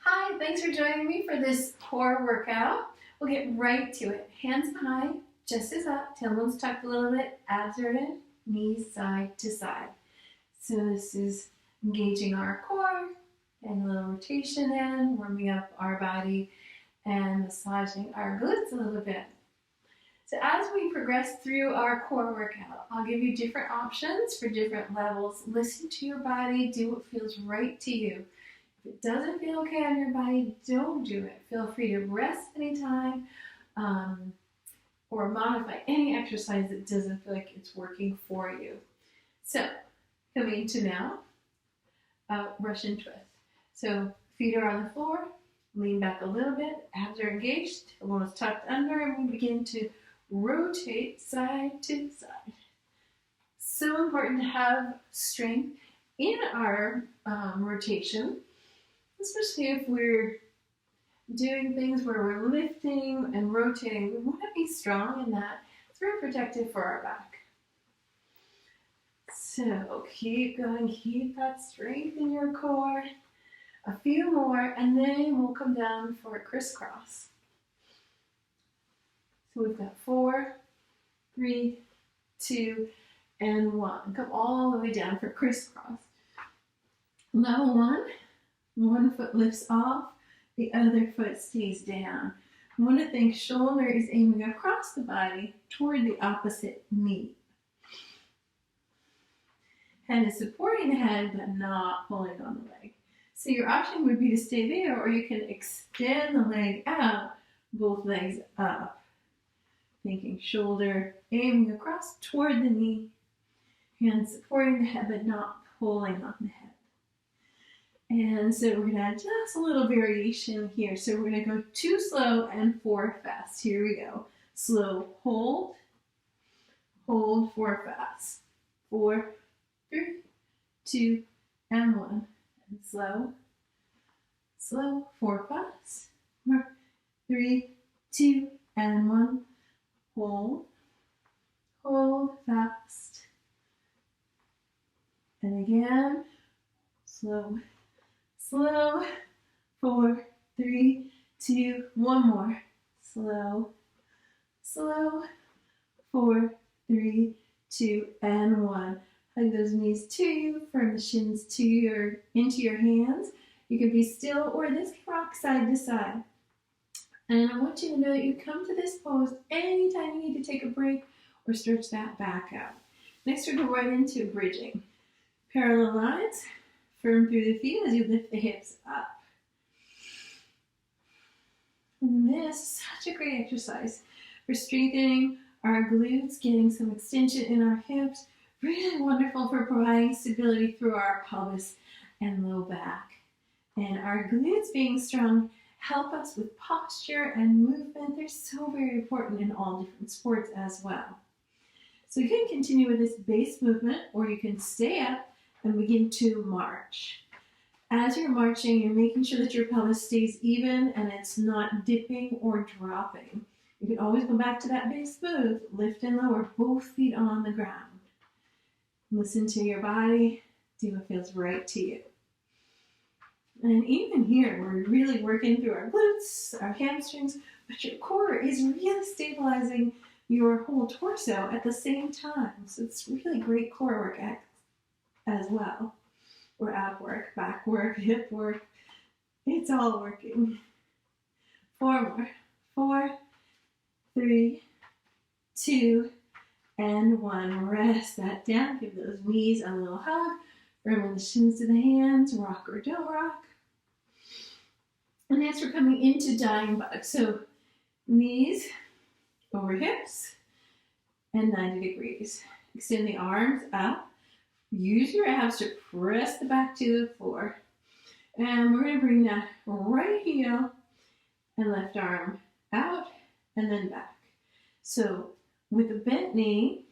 Hi, thanks for joining me for this core workout. We'll get right to it. Hands behind, chest is up, tailbone's tucked a little bit, abs are in, knees side to side. So this is engaging our core, and a little rotation in, warming up our body, and massaging our glutes a little bit. So as we progress through our core workout, I'll give you different options for different levels. Listen to your body, do what feels right to you. If it doesn't feel okay on your body, don't do it. Feel free to rest anytime or modify any exercise that doesn't feel like it's working for you. So coming to now, Russian twist. So feet are on the floor, lean back a little bit, abs are engaged, tailbone is tucked under, and we begin to rotate side to side. So important to have strength in our rotation, especially if we're doing things where we're lifting and rotating. We want to be strong in that. It's very protective for our back. So keep going, keep that strength in your core. A few more, and then we'll come down for a crisscross. So we've got 4, 3, 2, and 1. Come all the way down for crisscross. Level 1, one foot lifts off, the other foot stays down. I want to think shoulder is aiming across the body toward the opposite knee. Head is supporting the head, but not pulling on the leg. So your option would be to stay there, or you can extend the leg out, both legs up. Thinking shoulder aiming across toward the knee, hands supporting the head, but not pulling on the head. And so we're going to add just a little variation here. So we're going to go 2 slow and 4 fast. Here we go. Slow, hold, 4 fast. 4, 3, 2, and 1. And slow, 4 fast. 4, 3, 2, and 1. Hold fast. And again, slow, 4, 3, 2, 1 more. Slow, 4, 3, 2, and 1. Hug those knees to you, firm the shins into your hands. You can be still, or this can rock side to side. And I want you to know that you come to this pose anytime you need to take a break or stretch that back out. Next, we're going to go right into bridging. Parallel lines, firm through the feet as you lift the hips up. And this is such a great exercise for strengthening our glutes, getting some extension in our hips. Really wonderful for providing stability through our pelvis and low back. And our glutes being strong help us with posture and movement. They're so very important in all different sports as well. So you can continue with this base movement, or you can stay up and begin to march. As you're marching, you're making sure that your pelvis stays even and it's not dipping or dropping. You can always go back to that base move, lift and lower, both feet on the ground. Listen to your body, do what feels right to you. And even here, we're really working through our glutes, our hamstrings, but your core is really stabilizing your whole torso at the same time. So it's really great core work as well. Or ab work, back work, hip work. It's all working. 4 more. 4, 3, 2, and 1. Rest that down. Give those knees a little hug. Firm the shins to the hands. Rock or don't rock. And next we're coming into dying bug. So knees over hips and 90 degrees. Extend the arms up. Use your abs to press the back to the floor. And we're going to bring that right heel and left arm out and then back. So with a bent knee,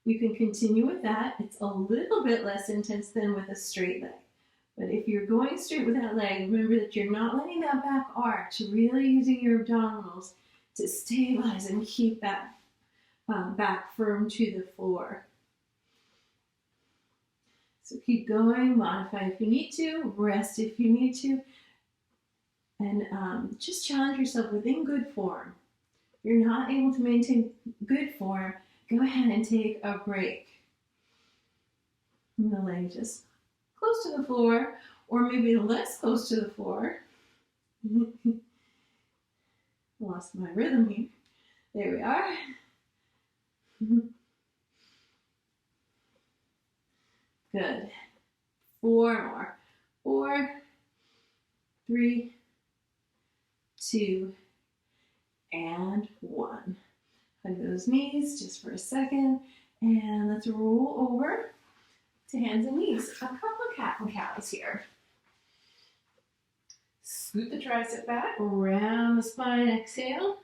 you can continue with that. It's a little bit less intense than with a straight leg. But if you're going straight with that leg, remember that you're not letting that back arch. You're really using your abdominals to stabilize and keep that back firm to the floor. So keep going, modify if you need to, rest if you need to. And just challenge yourself within good form. If you're not able to maintain good form, go ahead and take a break. And the leg just close to the floor, or maybe less close to the floor. Lost my rhythm here. There we are. Good. 4 more. 4, 3, 2, and 1. Hug those knees just for a second, and let's roll over to hands and knees. A couple of cat and cows here. Scoot the tricep back, round the spine, exhale.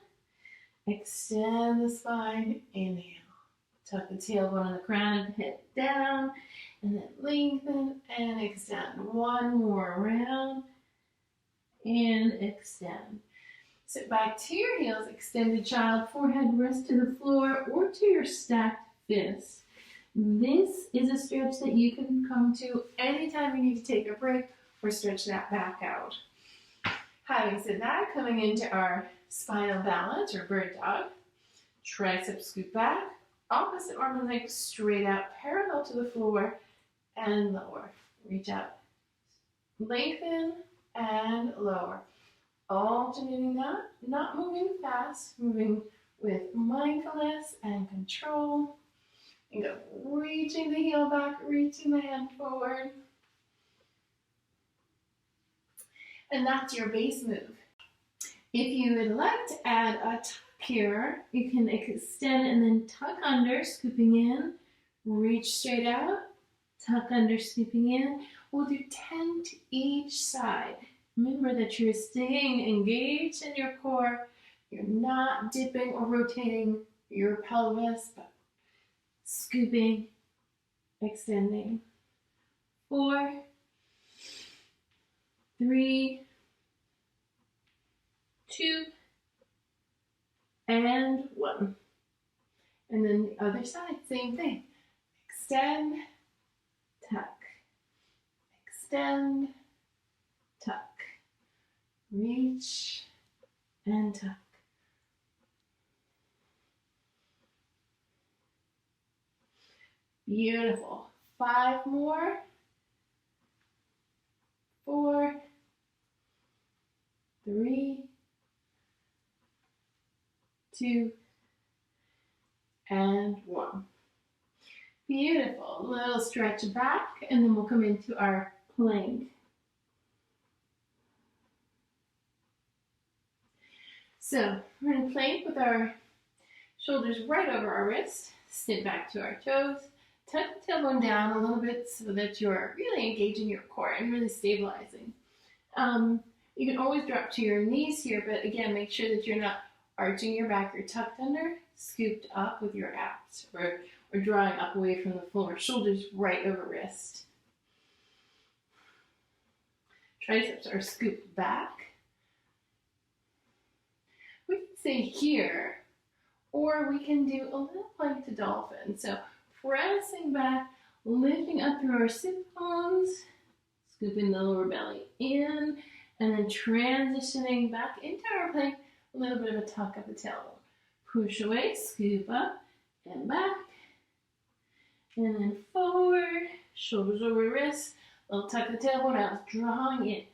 Extend the spine, inhale. Tuck the tailbone and the crown of the head down, and then lengthen and extend. One more round, and extend. Sit back to your heels, extended child, forehead rest to the floor or to your stacked fists. This is a stretch that you can come to anytime you need to take a break or stretch that back out. Having said that, coming into our spinal balance or bird dog, triceps scoot back, opposite arm and leg straight out, parallel to the floor and lower. Reach out, lengthen and lower. Alternating that, not moving fast, moving with mindfulness and control. And go reaching the heel back, reaching the hand forward. And that's your base move. If you would like to add a tuck here, you can extend and then tuck under, scooping in, reach straight out, tuck under, scooping in. We'll do 10 to each side. Remember that you're staying engaged in your core. You're not dipping or rotating your pelvis, but scooping, extending. 4, 3, 2, and 1. And then the other side, same thing. Extend, tuck, extend, tuck, reach, and tuck. Beautiful. 5 more. 4, 3, 2, and 1. Beautiful. Little stretch back, and then we'll come into our plank. So we're going to plank with our shoulders right over our wrist, sit back to our toes, tuck the tailbone down a little bit so that you're really engaging your core and really stabilizing. You can always drop to your knees here, but again, make sure that you're not arching your back. You're tucked under, scooped up with your abs, or drawing up away from the floor. Shoulders right over wrist. Triceps are scooped back. We can stay here, or we can do a little plank to dolphin. So pressing back, lifting up through our sit bones, scooping the lower belly in, and then transitioning back into our plank, a little bit of a tuck of the tailbone. Push away, scoop up, and back, and then forward, shoulders over wrists, little tuck the tailbone out, drawing in.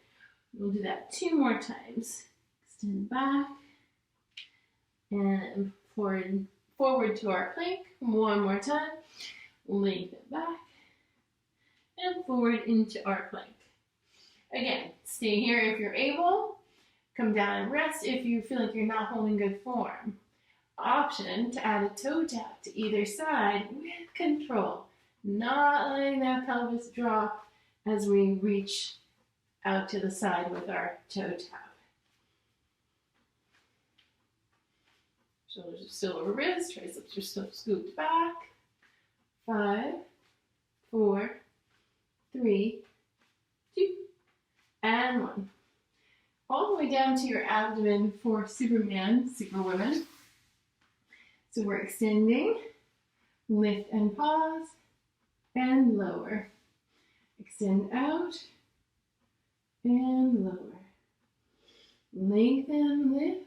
We'll do that 2 more times. Extend back, and forward to our plank. 1 more time. Lengthen back, and forward into our plank. Again, stay here if you're able. Come down and rest if you feel like you're not holding good form. Option to add a toe tap to either side with control, not letting that pelvis drop as we reach out to the side with our toe tap. Shoulders are still over wrist, triceps are still scooped back. 5, 4, 3, 2, and 1. All the way down to your abdomen for Superman, Superwoman. So we're extending, lift and pause, and lower. Extend out, and lower. Lengthen, lift,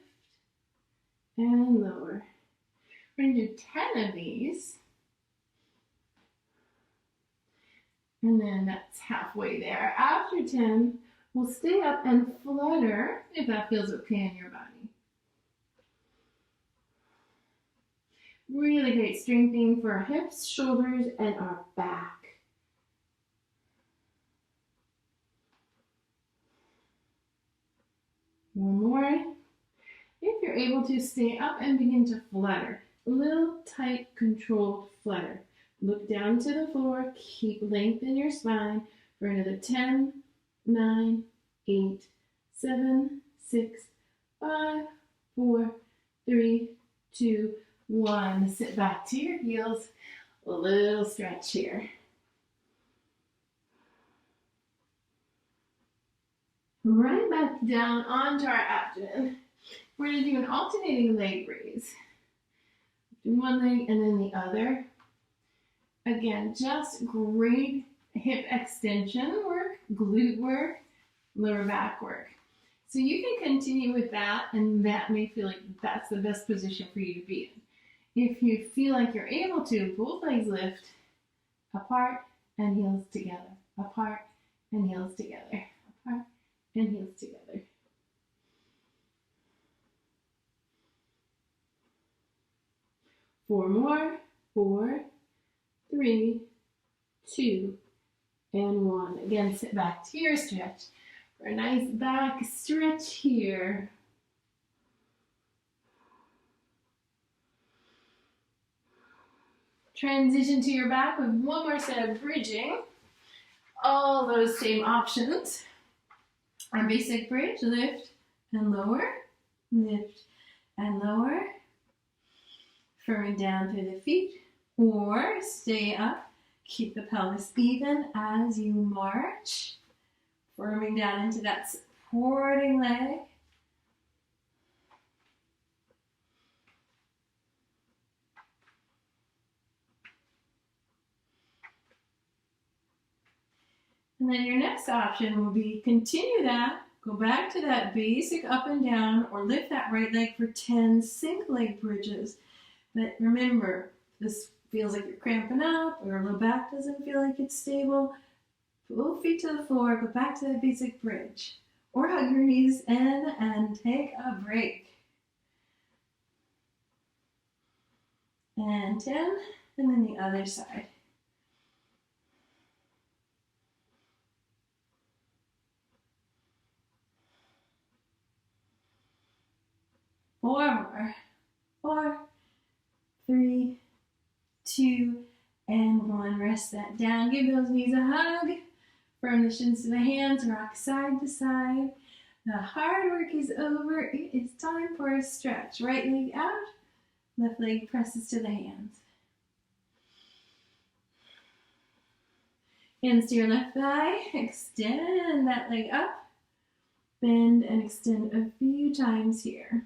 and lower. We're going to do 10 of these. And then that's halfway there. After 10, we'll stay up and flutter if that feels okay in your body. Really great strengthening for our hips, shoulders, and our back. One more. If you're able to, stay up and begin to flutter. A little tight, controlled flutter. Look down to the floor. Keep length in your spine for another 10, 9, 8, 7, 6, 5, 4, 3, 2, 1. Sit back to your heels. A little stretch here. Right back down onto our abdomen. We're going to do an alternating leg raise. Do one leg and then the other. Again, just great hip extension work, glute work, lower back work. So you can continue with that, and that may feel like that's the best position for you to be in. If you feel like you're able to, both legs lift, apart and heels together, apart and heels together, apart and heels together. Four more. 4, 3, 2, and 1. Again, sit back to your stretch for a nice back stretch here. Transition to your back with one more set of bridging. All those same options. Our basic bridge, lift and lower, lift and lower. Firming down through the feet, or stay up. Keep the pelvis even as you march. Firming down into that supporting leg. And then your next option will be continue that, go back to that basic up and down, or lift that right leg for 10 single leg bridges. But remember, this feels like you're cramping up, or your low back doesn't feel like it's stable. Both feet to the floor, go back to that basic bridge. Or hug your knees in and take a break. And 10, and then the other side. 4 more. 4, 3, 2, and 1. Rest that down. Give those knees a hug. Firm the shins to the hands. Rock side to side. The hard work is over. It is time for a stretch. Right leg out. Left leg presses to the hands. Hands to your left thigh. Extend that leg up. Bend and extend a few times here.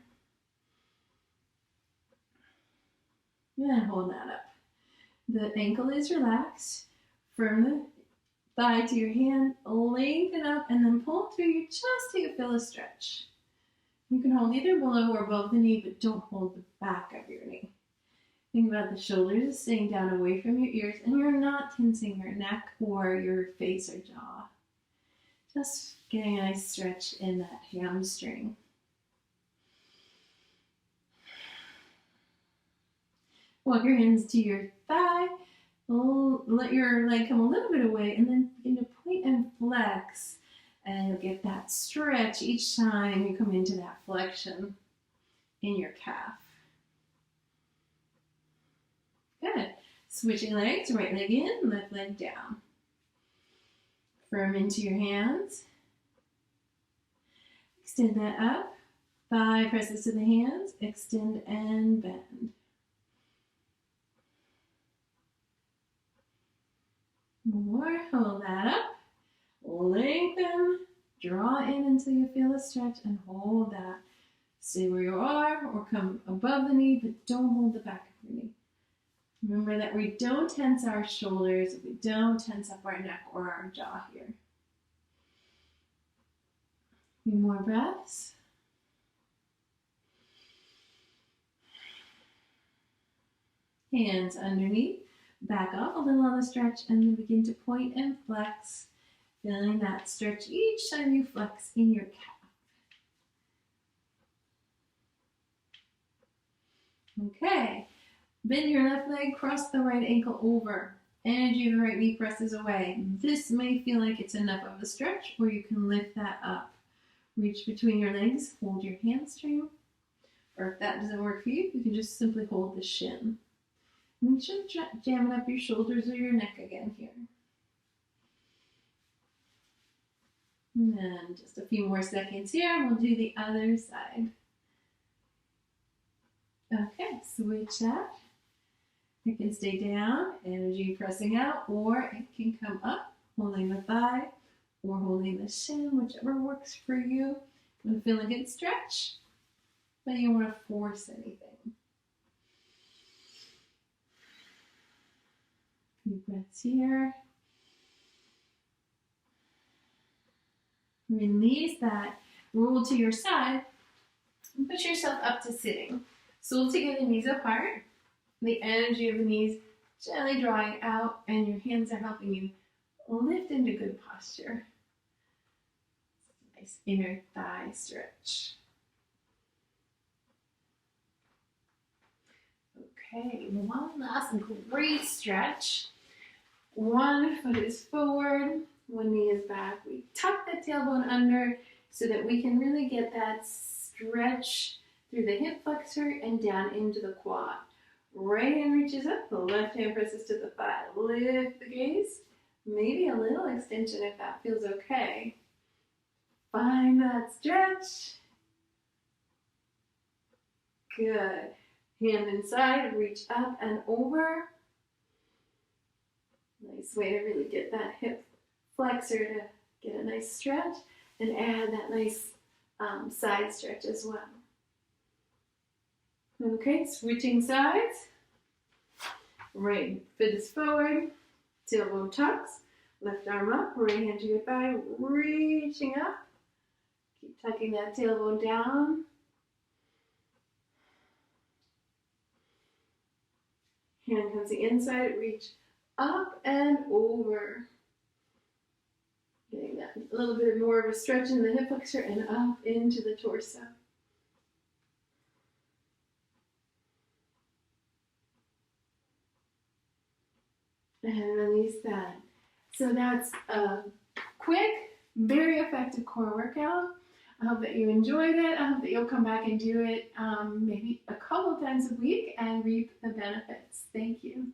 And hold that up. The ankle is relaxed. Firm the thigh to your hand, lengthen up, and then pull through your chest till you feel a stretch. You can hold either below or above the knee, but don't hold the back of your knee. Think about the shoulders staying down away from your ears, and you're not tensing your neck or your face or jaw. Just getting a nice stretch in that hamstring. Walk your hands to your thigh. Let your leg come a little bit away, and then begin to point and flex. And you'll get that stretch each time you come into that flexion in your calf. Good. Switching legs, right leg in, left leg down. Firm into your hands. Extend that up. Thigh presses to the hands. Extend and bend. More. Hold that up. Lengthen. Draw in until you feel a stretch and hold that. Stay where you are or come above the knee, but don't hold the back of your knee. Remember that we don't tense our shoulders, we don't tense up our neck or our jaw here. A few more breaths. Hands underneath, back off a little on the stretch, and then begin to point and flex, feeling that stretch each time you flex in your calf. Okay, bend your left leg, cross the right ankle over. Energy of the right knee presses away. This may feel like it's enough of a stretch, or you can lift that up. Reach between your legs, hold your hamstring, or if that doesn't work for you, you can just simply hold the shin. Make sure to jam it up your shoulders or your neck again here. And then just a few more seconds here, and we'll do the other side. Okay, switch that. It can stay down, energy pressing out, or it can come up, holding the thigh or holding the shin, whichever works for you. You want to feel a good stretch, but you don't want to force anything. Few breaths here. Release that, roll to your side, and push yourself up to sitting. So we'll take the knees apart. The energy of the knees gently drawing out, and your hands are helping you lift into good posture. Nice inner thigh stretch. Okay, one last great stretch. One foot is forward, one knee is back. We tuck the tailbone under so that we can really get that stretch through the hip flexor and down into the quad. Right hand reaches up, the left hand presses to the thigh. Lift the gaze. Maybe a little extension if that feels okay. Find that stretch. Good. Hand inside, reach up and over. Nice way to really get that hip flexor to get a nice stretch and add that nice side stretch as well. Okay, switching sides. Right foot is forward, tailbone tucks, left arm up, right hand to your thigh, reaching up. Keep tucking that tailbone down. Hand comes the inside, reach up and over. Getting that a little bit more of a stretch in the hip flexor and up into the torso. And release that. So that's a quick, very effective core workout. I hope that you enjoyed it. I hope that you'll come back and do it maybe a couple times a week and reap the benefits. Thank you.